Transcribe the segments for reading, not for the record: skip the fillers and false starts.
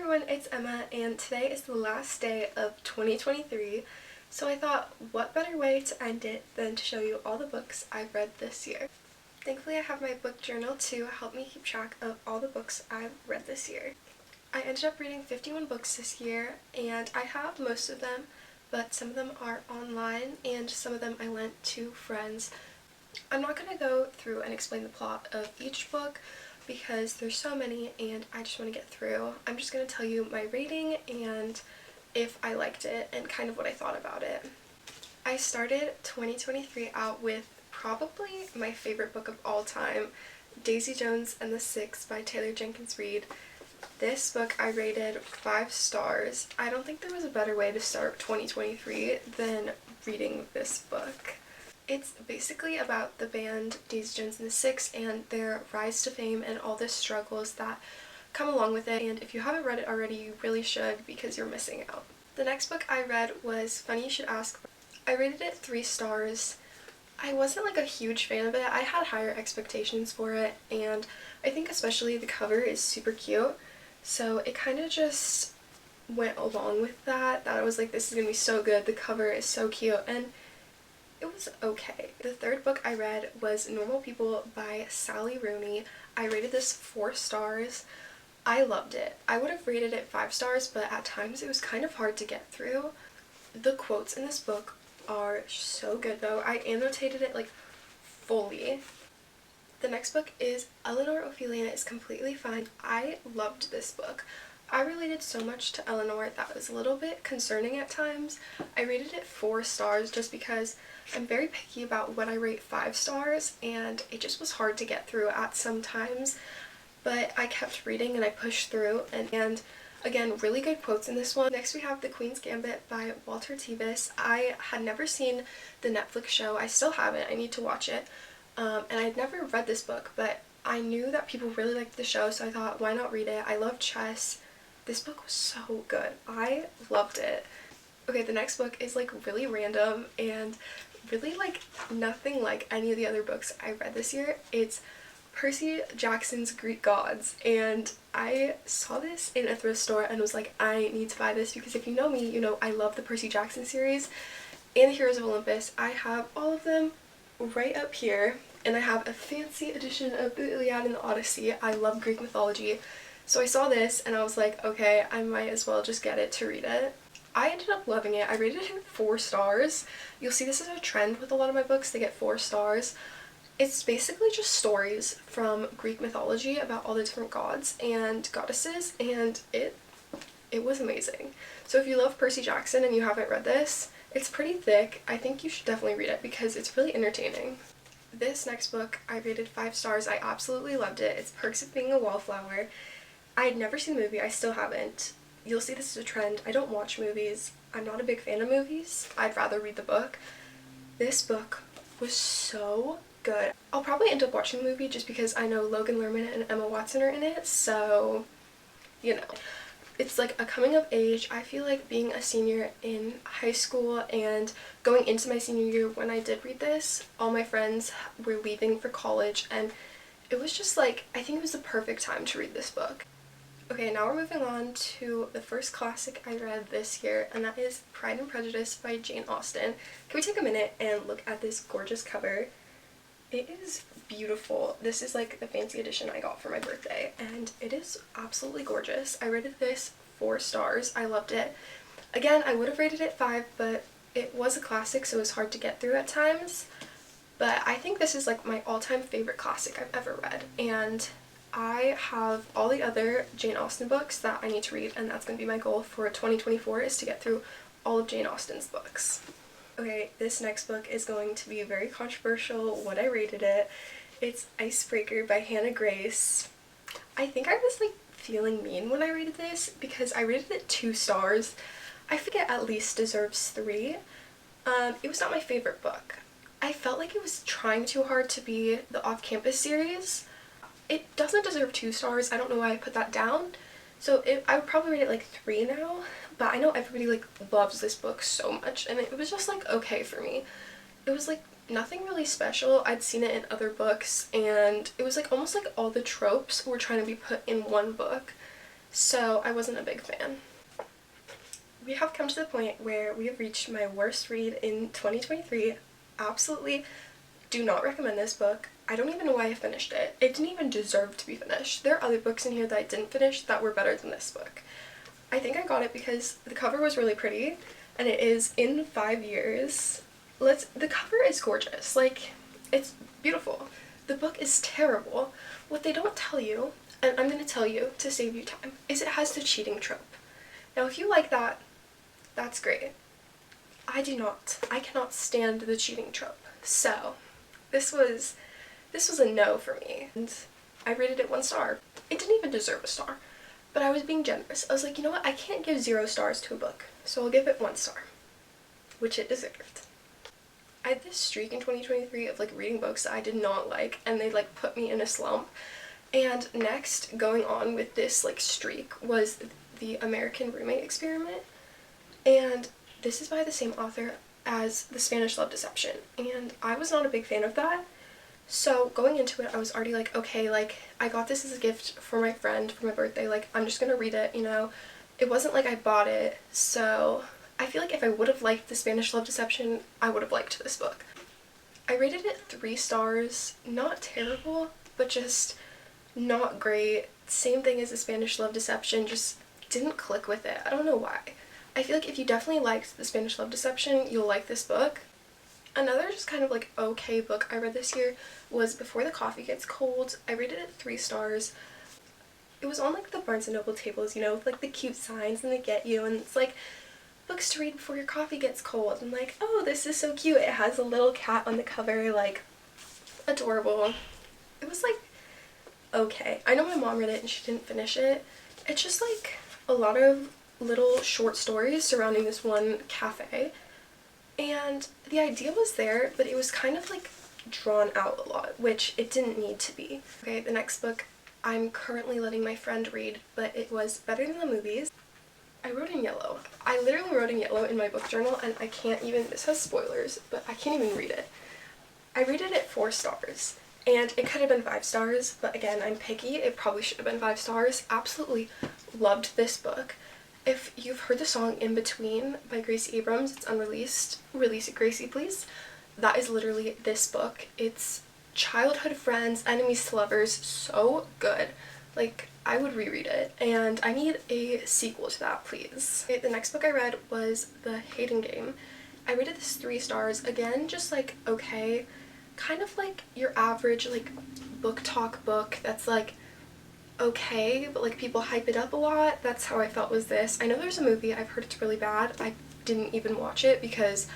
everyone, it's Emma, and today is the last day of 2023, so I thought what better way to end it than to show you all the books I've read this year. Thankfully I have my book journal to help me keep track of all the books I've read this year. I ended up reading 51 books this year, and I have most of them, but some of them are online, and some of them I lent to friends. I'm not going to go through and explain the plot of each book, because there's so many and I just want to get through. I'm just going to tell you my rating and if I liked it and kind of what I thought about it. I started 2023 out with probably my favorite book of all time, Daisy Jones and the Six by Taylor Jenkins Reid. This book I rated 5 stars. I don't think there was a better way to start 2023 than reading this book. It's basically about the band Daisy Jones and the Six and their rise to fame and all the struggles that come along with it, and if you haven't read it already, you really should because you're missing out. The next book I read was Funny You Should Ask. I rated it 3 stars. I wasn't like a huge fan of it. I had higher expectations for it, and I think especially the cover is super cute, so it kind of just went along with that I was like, this is gonna be so good, the cover is so cute, and it was okay. The third book I read was Normal People by Sally Rooney. I rated this 4 stars. I loved it. I would have rated it 5 stars, but at times it was kind of hard to get through. The quotes in this book are so good though. I annotated it like fully. The next book is Eleanor Ophelia is Completely Fine. I loved this book. I related so much to Eleanor that was a little bit concerning at times. I rated it 4 stars just because I'm very picky about when I rate 5 stars, and it just was hard to get through at some times, but I kept reading and I pushed through, and again, really good quotes in this one. Next we have The Queen's Gambit by Walter Tevis. I had never seen the Netflix show. I still haven't. I need to watch it. And I had never read this book, but I knew that people really liked the show, so I thought, why not read it? I love chess. This book was so good. I loved it. Okay, the next book is like really random and really like nothing like any of the other books I read this year. It's Percy Jackson's Greek Gods, and I saw this in a thrift store and was like, I need to buy this because if you know me, you know I love the Percy Jackson series and the Heroes of Olympus. I have all of them right up here, and I have a fancy edition of the Iliad and the Odyssey. I love Greek mythology. So I saw this and I was like, okay, I might as well just get it to read it. I ended up loving it. I rated it 4 stars. You'll see this is a trend with a lot of my books. They get 4 stars. It's basically just stories from Greek mythology about all the different gods and goddesses, and it was amazing. So if you love Percy Jackson and you haven't read this, it's pretty thick. I think you should definitely read it because it's really entertaining. This next book I rated 5 stars. I absolutely loved it. It's Perks of Being a Wallflower. I had never seen the movie. I still haven't. You'll see this is a trend. I don't watch movies. I'm not a big fan of movies. I'd rather read the book. This book was so good. I'll probably end up watching the movie just because I know Logan Lerman and Emma Watson are in it, so, you know. It's like a coming of age. I feel like being a senior in high school and going into my senior year when I did read this, all my friends were leaving for college, and it was just like, I think it was the perfect time to read this book. Okay, now we're moving on to the first classic I read this year, and that is Pride and Prejudice by Jane Austen. Can we take a minute and look at this gorgeous cover? It is beautiful. This is like the fancy edition I got for my birthday, and it is absolutely gorgeous. I rated this 4 stars. I loved it. Again, I would have rated it 5, but it was a classic, so it was hard to get through at times. But I think this is like my all-time favorite classic I've ever read, and I have all the other Jane Austen books that I need to read, and that's going to be my goal for 2024 is to get through all of Jane Austen's books. Okay, this next book is going to be very controversial when I rated it. It's Icebreaker by Hannah Grace. I think I was like feeling mean when I rated this because I rated it 2 stars. I think it at least deserves 3. It was not my favorite book. I felt like it was trying too hard to be the Off-Campus series. It doesn't deserve 2 stars. I don't know why I put that down. So I would probably rate it like 3 now, but I know everybody like loves this book so much, and it was just like okay for me. It was like nothing really special. I'd seen it in other books, and it was like almost like all the tropes were trying to be put in one book. so I wasn't a big fan. We have come to the point where we have reached my worst read in 2023. Absolutely do not recommend this book. I don't even know why I finished it. It didn't even deserve to be finished. There are other books in here that I didn't finish that were better than this book. I think I got it because the cover was really pretty, and it is In 5 Years. The cover is gorgeous. Like, it's beautiful. The book is terrible. What they don't tell you, and I'm going to tell you to save you time, is it has the cheating trope. Now, if you like that, that's great. I do not. I cannot stand the cheating trope. So, this was a no for me. And I rated it 1 star. It didn't even deserve a star. But I was being generous. I was like, you know what? I can't give 0 stars to a book. So I'll give it 1 star. Which it deserved. I had this streak in 2023 of like reading books that I did not like, and they like put me in a slump. And next, going on with this like streak, was The American Roommate Experiment. And this is by the same author as The Spanish Love Deception. And I was not a big fan of that. So going into it, I was already like, okay, like, I got this as a gift for my friend for my birthday, like, I'm just gonna read it, you know. It wasn't like I bought it, so I feel like if I would have liked The Spanish Love Deception, I would have liked this book. I rated it 3 stars, not terrible, but just not great. Same thing as The Spanish Love Deception, just didn't click with it. I don't know why. I feel like if you definitely liked The Spanish Love Deception, you'll like this book. Another just kind of like okay book I read this year was Before the Coffee Gets Cold. I rated it 3 stars. It was on like the Barnes & Noble tables, you know, with like the cute signs and they get you, and it's like books to read before your coffee gets cold. And like, oh, this is so cute. It has a little cat on the cover, like, adorable. It was like okay. I know my mom read it and she didn't finish it. It's just like a lot of little short stories surrounding this one cafe. And the idea was there, but it was kind of like drawn out a lot, which it didn't need to be. Okay, the next book I'm currently letting my friend read, but it was Better Than the Movies. I wrote in yellow. I literally wrote in yellow in my book journal, and I can't even, this has spoilers, but I can't even read it. I rated it 4 stars, and it could have been 5 stars, but again, I'm picky. It probably should have been 5 stars. Absolutely loved this book. If you've heard the song In Between by Gracie Abrams, it's unreleased. Release it, Gracie, please. That is literally this book. It's childhood friends, enemies to lovers, so good. Like, I would reread it, and I need a sequel to that, please. Okay, the next book I read was The Hating Game. I rated this 3 stars. Again, just like okay. Kind of like your average like book talk book that's like okay, but like people hype it up a lot. That's how I felt was this. I know there's a movie. I've heard it's really bad. I didn't even watch it because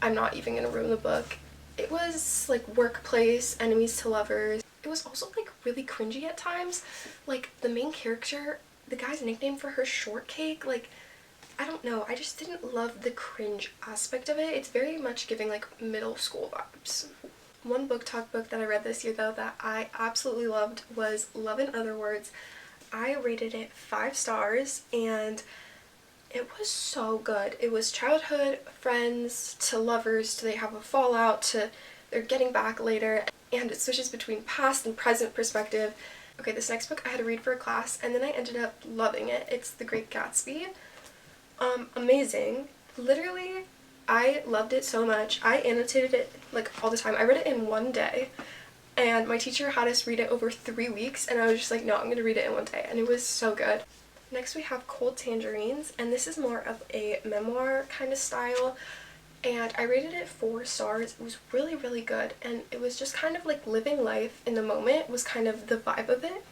I'm not even gonna ruin the book. It was like workplace, enemies to lovers. It was also like really cringy at times. Like the main character, the guy's nickname for her Shortcake, like I don't know, I just didn't love the cringe aspect of it. It's very much giving like middle school vibes. One book talk book that I read this year though that I absolutely loved was Love in Other Words. I rated it 5 stars and it was so good. It was childhood friends to lovers to they have a fallout to they're getting back later, and it switches between past and present perspective. Okay, this next book I had to read for a class and then I ended up loving it. It's The Great Gatsby. Amazing. Literally, I loved it so much. I annotated it like all the time. I read it in 1 day, and my teacher had us read it over 3 weeks, and I was just like, no, I'm gonna read it in 1 day, and it was so good. Next we have Cold Tangerines, and this is more of a memoir kind of style, and I rated it 4 stars. It was really, really good, and it was just kind of like living life in the moment was kind of the vibe of it,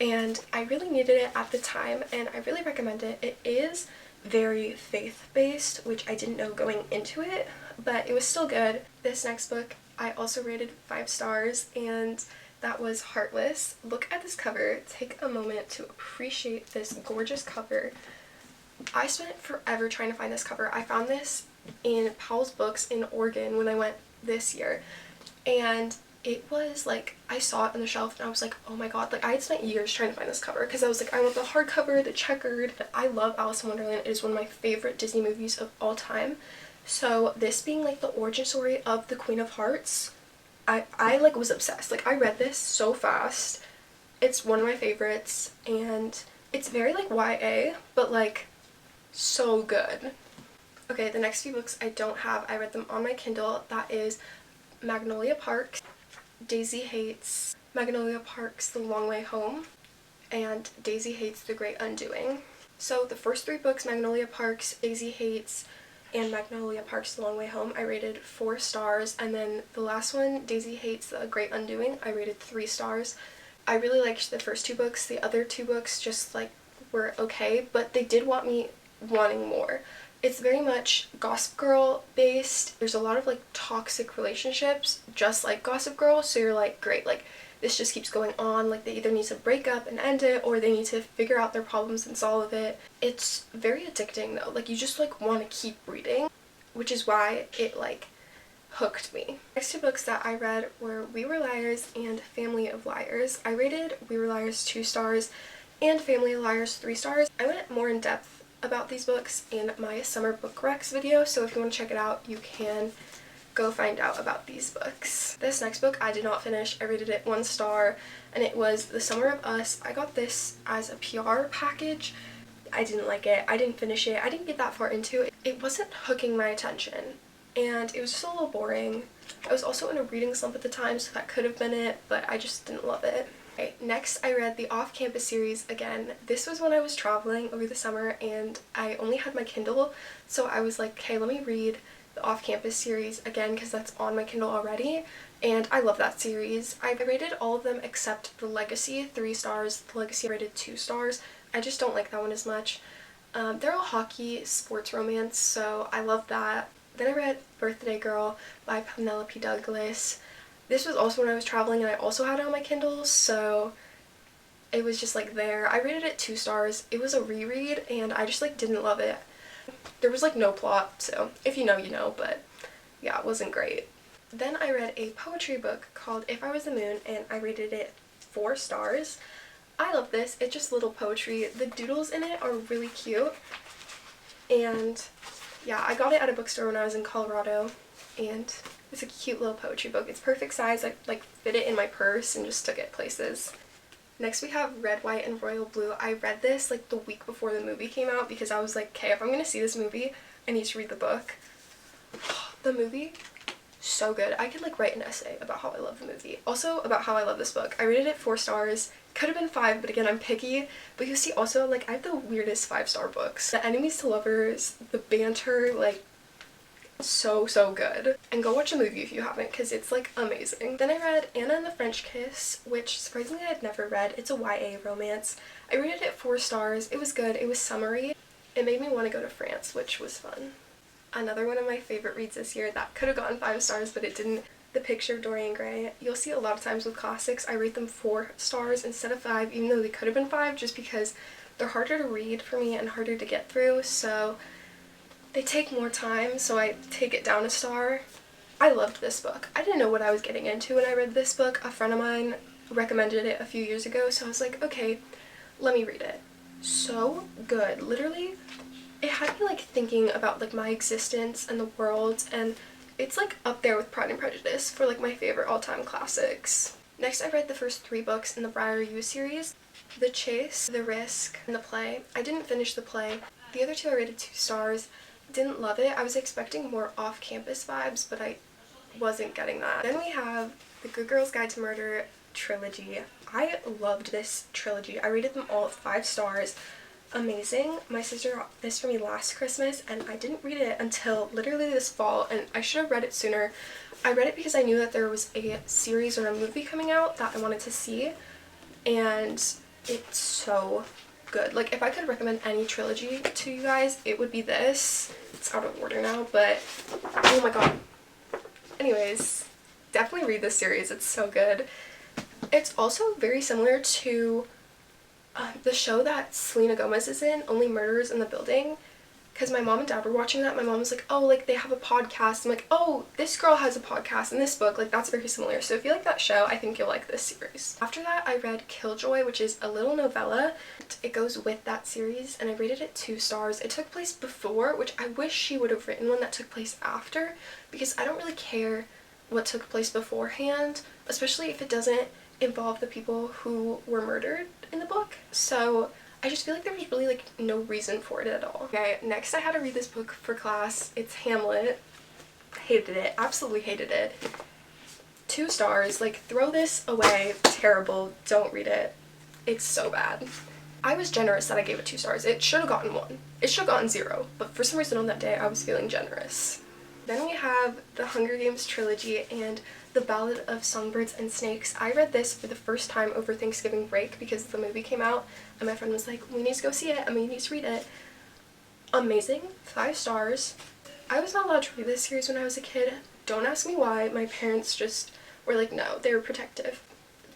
and I really needed it at the time, and I really recommend it. It is very faith-based, which I didn't know going into it, but it was still good. This next book I also rated 5 stars, and that was Heartless. Look at this cover. Take a moment to appreciate this gorgeous cover. I spent forever trying to find this cover. I found this in Powell's Books in Oregon when I went this year, and it was like, I saw it on the shelf and I was like, oh my god, like I had spent years trying to find this cover because I was like, I want the hardcover, the checkered. I love Alice in Wonderland. It is one of my favorite Disney movies of all time. So this being like the origin story of the Queen of Hearts, I like was obsessed. Like I read this so fast. It's one of my favorites, and It's very like YA, but like so good. Okay, the next few books I don't have. I read them on my Kindle. That is Magnolia Parks, Daisy Hates, Magnolia Parks, The Long Way Home, and Daisy Hates, The Great Undoing. So the first 3 books, Magnolia Parks, Daisy Hates, and Magnolia Parks, The Long Way Home, I rated 4 stars, and then the last one, Daisy Hates, The Great Undoing, I rated 3 stars. I really liked the first 2 books. The other 2 books just like were okay, but they did want me wanting more. It's very much Gossip Girl based. There's a lot of like toxic relationships, just like Gossip Girl, so you're like, great, like this just keeps going on. Like they either need to break up and end it, or they need to figure out their problems and solve it. It's very addicting though. Like you just like want to keep reading, which is why it like hooked me. Next 2 books that I read were We Were Liars and Family of Liars. I rated We Were Liars 2 stars and Family of Liars 3 stars. I went more in depth about these books in my summer book recs video, so if you want to check it out, you can go find out about these books. This next book I did not finish. I rated it 1 star, and it was The Summer of Us. I got this as a PR package. I didn't like it. I didn't finish it. I didn't get that far into it. It wasn't hooking my attention, and it was just a little boring. I was also in a reading slump at the time, so that could have been it, but I just didn't love it. Okay, next I read the Off-Campus series again. This was when I was traveling over the summer and I only had my Kindle, so I was like, okay, let me read the Off-Campus series again because that's on my Kindle already, and I love that series. I rated all of them except The Legacy 3 stars. The Legacy I rated 2 stars. I just don't like that one as much. They're all hockey sports romance, so I love that. Then I read Birthday Girl by Penelope Douglas. This was also when I was traveling and I also had it on my Kindle, so it was just like there. I rated it 2 stars. It was a reread and I just like didn't love it. There was like no plot, so if you know, you know, but yeah, it wasn't great. Then I read a poetry book called If I Was the Moon and I rated it 4 stars. I love this. It's just little poetry. The doodles in it are really cute, and yeah, I got it at a bookstore when I was in Colorado, and it's a cute little poetry book. It's perfect size. I like fit it in my purse and just took it places. Next we have Red, White, and Royal Blue. I read this like the week before the movie came out because I was like, okay, if I'm gonna see this movie, I need to read the book. The movie, so good. I could like write an essay about how I love the movie. Also about how I love this book. I rated it 4 stars. Could have been 5, but again, I'm picky. But you see also, like, I have the weirdest 5-star books. The enemies to lovers, the banter, like, so good. And go watch the movie if you haven't, because it's like amazing. Then I read Anna and the French Kiss, which surprisingly I'd never read. It's a YA romance. I rated it 4 stars. It was good. It was summery. It made me want to go to France, which was fun. Another one of my favorite reads this year that could have gotten 5 stars, but it didn't. The Picture of Dorian Gray. You'll see a lot of times with classics I rate them 4 stars instead of 5, even though they could have been 5, just because they're harder to read for me and harder to get through, so they take more time, so I take it down a star. I loved this book. I didn't know what I was getting into when I read this book. A friend of mine recommended it a few years ago, so I was like, okay, let me read it. So good. Literally, it had me like thinking about like my existence and the world, and it's like up there with Pride and Prejudice for like my favorite all-time classics. Next, I read the first 3 books in the Briar U series, The Chase, The Risk, and The Play. I didn't finish the play. The other 2 I rated 2 stars. Didn't love it. I was expecting more off-campus vibes, but I wasn't getting that. Then we have the Good Girl's Guide to Murder trilogy. I loved this trilogy. I rated them all 5 stars. Amazing. My sister got this for me last Christmas and I didn't read it until literally this fall, and I should have read it sooner. I read it because I knew that there was a series or a movie coming out that I wanted to see, and it's so good. Like, if I could recommend any trilogy to you guys, it would be this. It's out of order now, but oh my god. Anyways, definitely read this series. It's so good. It's also very similar to the show that Selena Gomez is in, Only Murders in the Building, because my mom and dad were watching that. My mom was like, oh, like they have a podcast. I'm like, oh, this girl has a podcast in this book, like that's very similar. So if you like that show, I think you'll like this series. After that, I read Killjoy, which is a little novella. It goes with that series, and I rated it 2 stars. It took place before, which I wish she would have written one that took place after, because I don't really care what took place beforehand, especially if it doesn't involve the people who were murdered in the book. So I just feel like there was really like no reason for it at all. Okay, next I had to read this book for class. It's Hamlet. Hated it. Absolutely hated it. 2 stars. Like, throw this away. Terrible. Don't read it. It's so bad. I was generous that I gave it 2 stars. It should have gotten 1. It should have gotten 0. But for some reason on that day I was feeling generous. Then we have the Hunger Games trilogy and The Ballad of Songbirds and Snakes. I read this for the first time over Thanksgiving break because the movie came out and my friend was like, we need to go see it and we need to read it. Amazing. 5 stars. I was not allowed to read this series when I was a kid. Don't ask me why. My parents just were like, no, they were protective.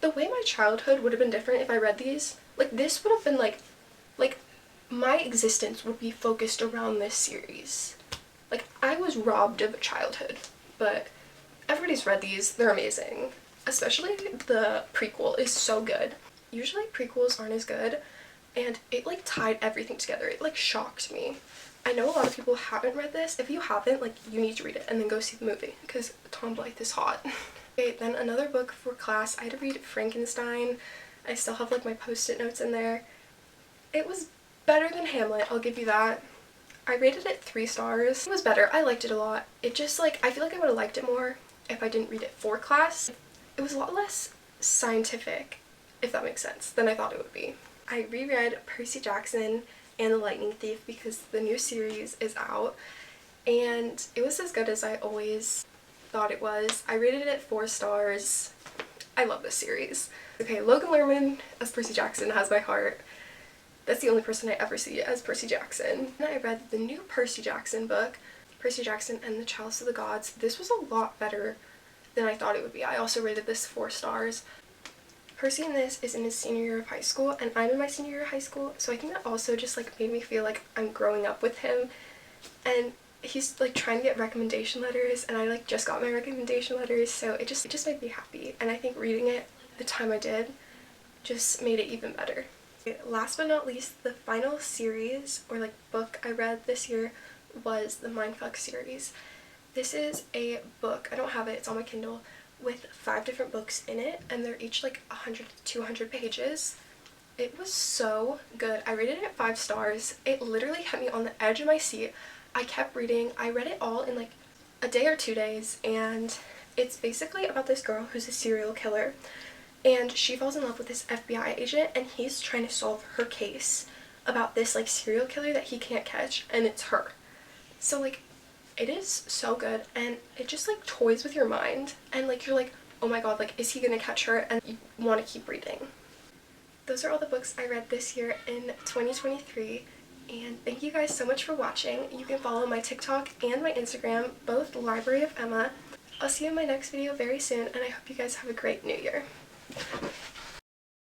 The way my childhood would have been different if I read these, like this would have been like my existence would be focused around this series. Like, I was robbed of a childhood, but everybody's read these. They're amazing. Especially the prequel is so good. Usually prequels aren't as good, and it like tied everything together. It like shocked me. I know a lot of people haven't read this. If you haven't, like, you need to read it and then go see the movie because Tom Blythe is hot. Okay, then another book for class. I had to read Frankenstein. I still have like my post-it notes in there. It was better than Hamlet, I'll give you that. I rated it 3 stars. It was better. I liked it a lot. It just like, I feel like I would have liked it more if I didn't read it for class. It was a lot less scientific, if that makes sense, than I thought it would be. I reread Percy Jackson and The Lightning Thief because the new series is out and it was as good as I always thought it was. I rated it 4 stars. I love this series. Okay, Logan Lerman as Percy Jackson has my heart. That's the only person I ever see as Percy Jackson. And I read the new Percy Jackson book, Percy Jackson and the Chalice of the Gods. This was a lot better than I thought it would be. I also rated this 4 stars. Percy in this is in his senior year of high school and I'm in my senior year of high school, so I think that also just like made me feel like I'm growing up with him. And he's like trying to get recommendation letters and I like just got my recommendation letters, so it just made me happy. And I think reading it the time I did just made it even better. Last but not least, the final series or like book I read this year was the Mindfuck series. This is a book, I don't have it, it's on my Kindle, with 5 different books in it and they're each like 100 to 200 pages. It was so good. I rated it 5 stars. It literally had me on the edge of my seat. I kept reading. I read it all in like a day or 2 days and it's basically about this girl who's a serial killer. And she falls in love with this FBI agent and he's trying to solve her case about this like serial killer that he can't catch, and it's her. So like, it is so good and it just like toys with your mind and like you're like, oh my god, like is he gonna catch her, and you want to keep reading. Those are all the books I read this year in 2023 and thank you guys so much for watching. You can follow my TikTok and my Instagram, both Library of Emma. I'll see you in my next video very soon and I hope you guys have a great new year.